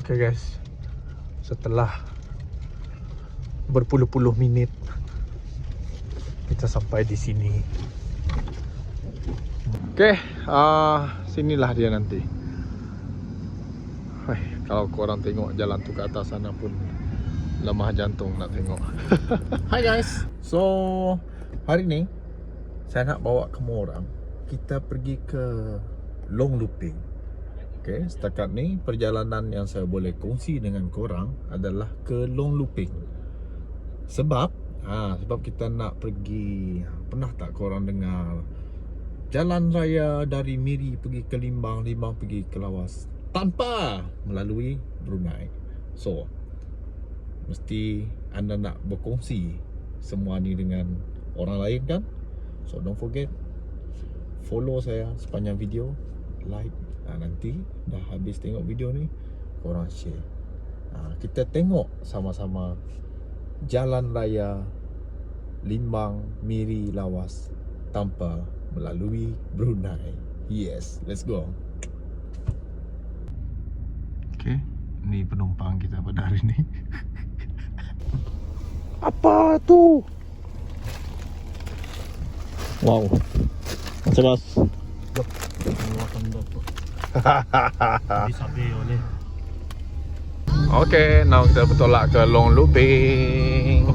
Okay guys, setelah berpuluh-puluh minit kita sampai di sini. Okay, sinilah dia nanti. Kalau korang tengok jalan tu ke atas sana pun lemah jantung nak tengok. Hai guys. So hari ni saya nak bawa kamu orang kita pergi ke Long Looping. Okay, setakat ni perjalanan yang saya boleh kongsi dengan korang adalah ke Long Looping. Sebab kita nak pergi. Pernah tak korang dengar jalan raya dari Miri pergi ke Limbang, Limbang pergi ke Lawas tanpa melalui Brunei? So mesti anda nak berkongsi semua ni dengan orang lain kan? So don't forget, follow saya sepanjang video, like. Nanti dah habis tengok video ni, korang share. Kita tengok sama-sama jalan raya Limbang, Miri, Lawas tanpa melalui Brunei. Yes, let's go. Okay, ni penumpang kita pada hari ni. Apa tu? Wow, macam bas. Okay, now kita bertolak ke Long Looping.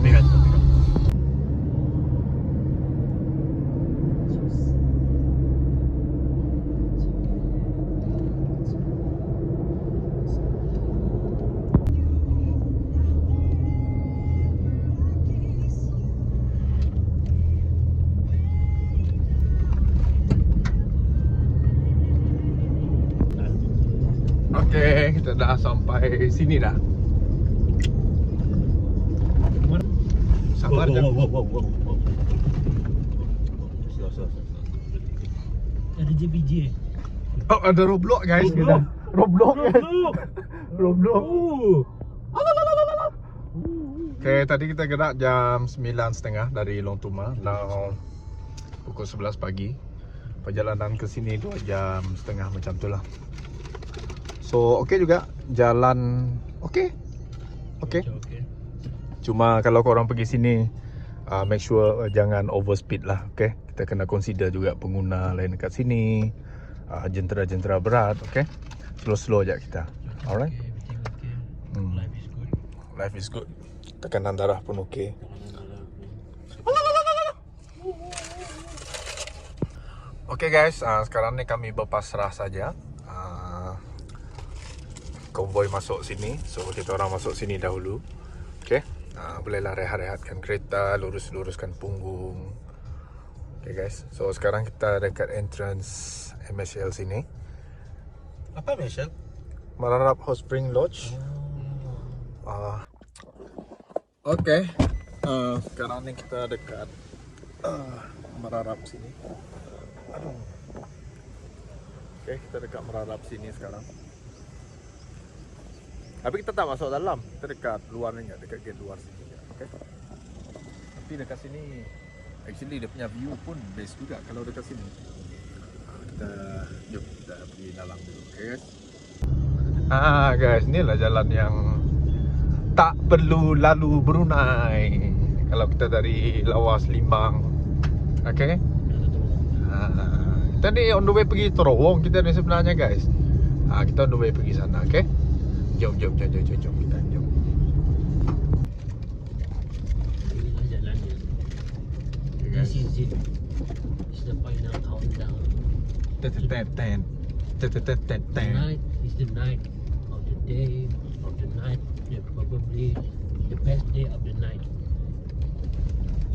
Okay, kita dah sampai sini dah. Sabar je. Ada JPJ. Oh, ada Roblox guys. Roblox guys. Roblox. Okay, tadi kita gerak jam 9.30 dari Long Tuma. Now pukul 11 pagi. Perjalanan ke sini 2 jam setengah macam tu lah. So okay juga, jalan okay. Cuma kalau korang pergi sini, make sure jangan overspeed lah. Okay, kita kena consider juga pengguna lain dekat sini, jentera-jentera berat. Okay, slow-slow je kita. Alright. Life is good. Life is good. Tekanan darah pun okay. Okay guys, sekarang ni kami berpasrah saja. Konvoi masuk sini, so kita orang masuk sini dahulu. Okay, bolehlah rehat-rehatkan kereta, lurus-luruskan punggung. Okay guys, so sekarang kita dekat entrance MSL sini. Apa MSL? Mararap Hot Spring Lodge. Okay, sekarang ni kita dekat Mararap sini. Okay, kita dekat Mararap sini sekarang. Tapi kita tak masuk dalam, kita dekat luar ni, dekat gate luar sini. Okay. Tapi dekat sini, actually dia punya view pun best juga kalau dekat sini. Jom kita pergi dalam dulu, okay guys. Guys, inilah jalan yang tak perlu lalu Brunei kalau kita dari Lawas, Limbang. Okay. Kita ni on the way pergi Terowong kita ni sebenarnya guys. Kita on the way pergi sana, okay. Jom kita jom. Inilah jalannya. This is it. It's the final countdown. Tonight is the night of the day of the night. Probably the best day of the night.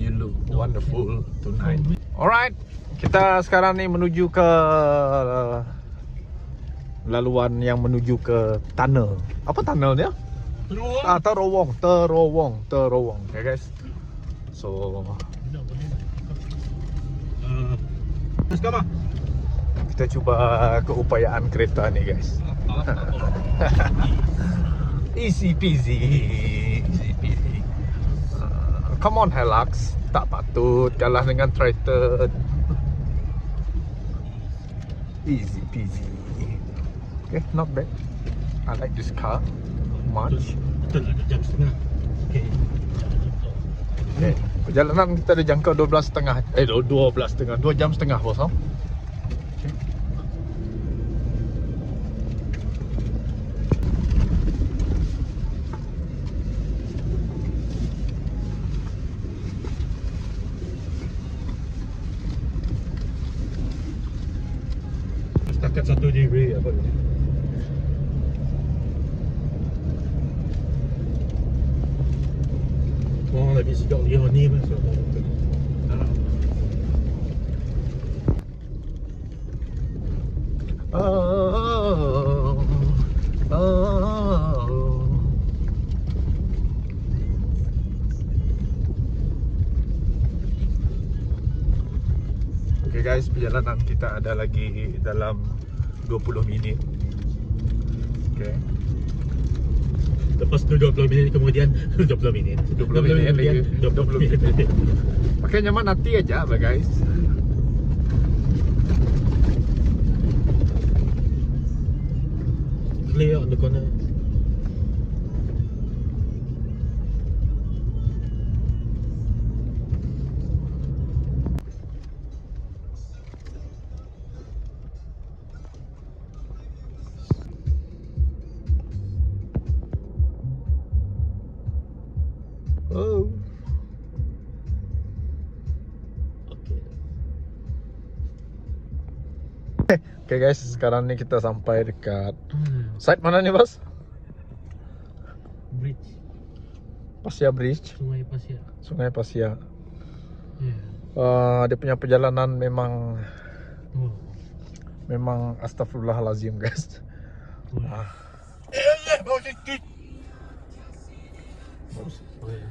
You look wonderful tonight. Alright, kita sekarang ni menuju ke laluan yang menuju ke tunnel. Apa tunnel dia? Terowong. Okay guys. So kita cuba keupayaan kereta ni guys. Easy peasy. Come on Hilux, tak patut kalah dengan Triton. Easy peasy. Okay, not bad. I like this car much. Betul ada jam setengah. Okay. Okay. Perjalanan kita ada jangka 12.5. 12.5. 2 jam setengah bos. Okay. Setakat 1 degree apa ni? Orang lagi sedap dia ni pun so. Okay guys, perjalanan kita ada lagi dalam 20 minit. Okay. Lepas tu 20 minit kemudian 20 minit. 20 minit lagi. 20 minit. Pakai nyaman hati aja lah guys. Clear on the corner. Oh. Okay guys, sekarang ni kita sampai dekat site mana ni bos? Bridge. Pasir Bridge, Sungai Pasir. Sungai Pasir. Yeah. Dia punya perjalanan memang Oh. memang astagfirullahalazim guys. Oh. Bau sikit. Oh, ya.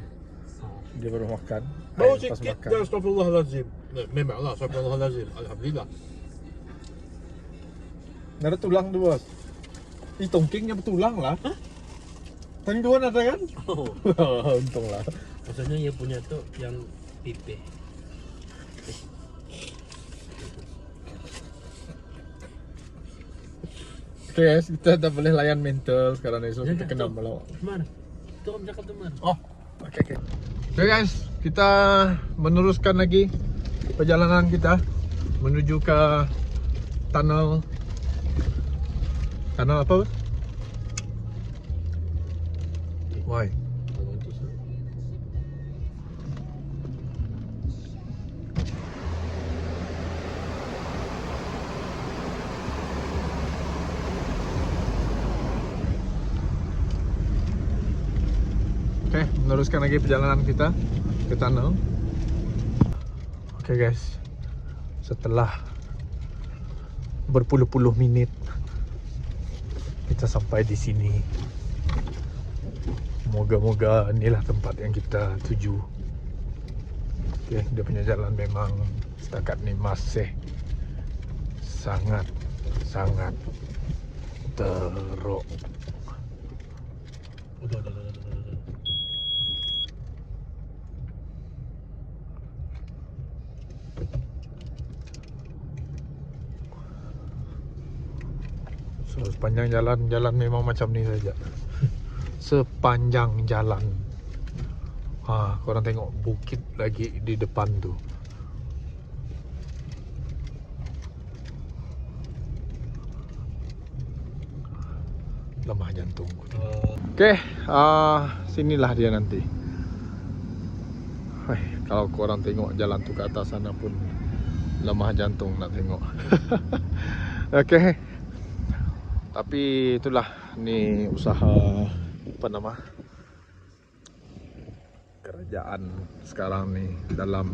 Dia baru makan. Bau Lepas sikit makan. dan astagfirullahalazim. Memanglah astagfirullahalazim. Alhamdulillah. Ada tulang tu bos. Tongkingnya bertulang lah. Tangguan ada kan? Oh. Untung lah. Maksudnya dia punya tu yang pipih. Okay guys, kita dah boleh layan mental sekarang ni. So kita kena tu. melawak. Mana? Tu orang cakap tu mana? Oh, okay. Okay guys, kita meneruskan lagi perjalanan kita menuju ke tunnel. Tunnel apa? Why? Okay, meneruskan lagi perjalanan kita ke tunnel. Okay guys, setelah berpuluh-puluh minit kita sampai di sini. Moga-moga inilah tempat yang kita tuju. Okay, dia punya jalan memang setakat ni masih sangat teruk. Udah. So sepanjang jalan memang macam ni saja. Sepanjang jalan. Korang tengok bukit lagi di depan tu. Lemah jantung. Okay, sinilah dia nanti. Kalau korang tengok jalan tu ke atas sana pun lemah jantung nak tengok. Okay. Tapi itulah, ni usaha apa nama kerajaan sekarang ni dalam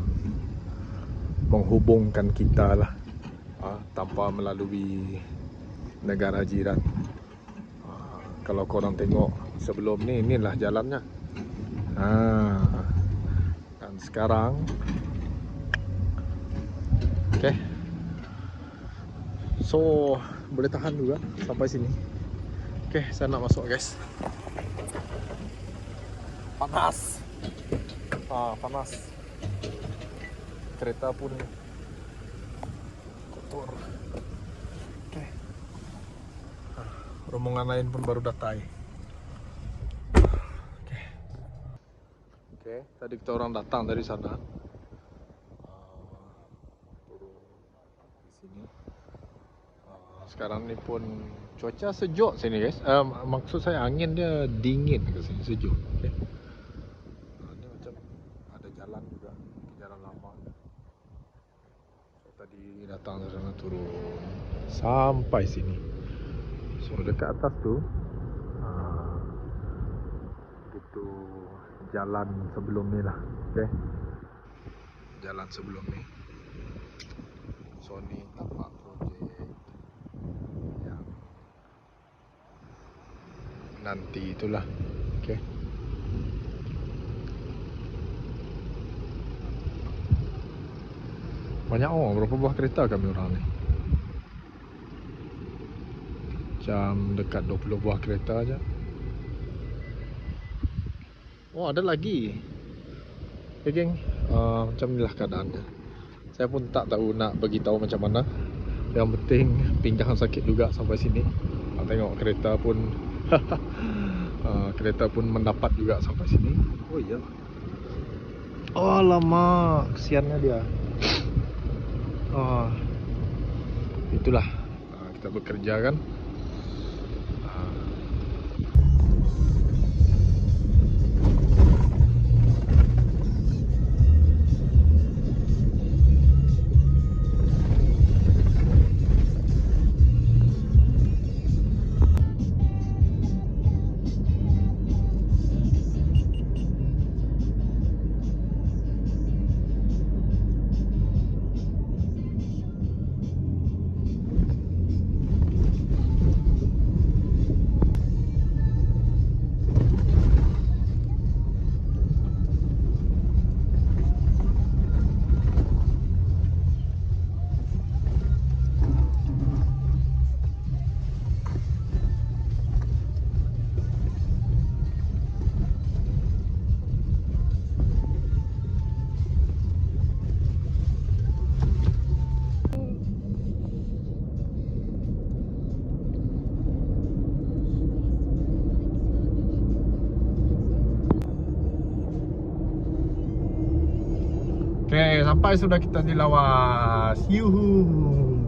menghubungkan kita lah, tanpa melalui negara jiran. Kalau korang tengok sebelum ni, inilah jalannya. Dan sekarang okay. So boleh tahan juga sampai sini. Okay, saya nak masuk guys. Panas. Panas. Kereta pun kotor. Okay. rombongan lain pun baru datang. Oke, tadi kita orang datang dari sana. Turun di sini. Sekarang ni pun cuaca sejuk sini guys. Maksud saya angin dia dingin ke sini, sejuk. Okay. Ini macam ada jalan juga, jalan lama. So, tadi datang dari sana turun sampai sini. So dekat atas tu itu jalan sebelum ni lah. Okay. Jalan sebelum ni. So ni tapak projek yang nanti itulah. Okay. Banyak orang, berapa buah kereta kami orang ni? Macam dekat 20 buah kereta aja. Oh, ada lagi. Okay geng, macam inilah keadaannya. Saya pun tak tahu nak beritahu macam mana. Yang penting pinggang sakit juga sampai sini. Tengok kereta pun kereta pun mendapat juga sampai sini. Oh iya. Oh lama, kesiannya dia. Itulah kita bekerja kan. Oke, sampai sudah kita di Lawas. Yuhu.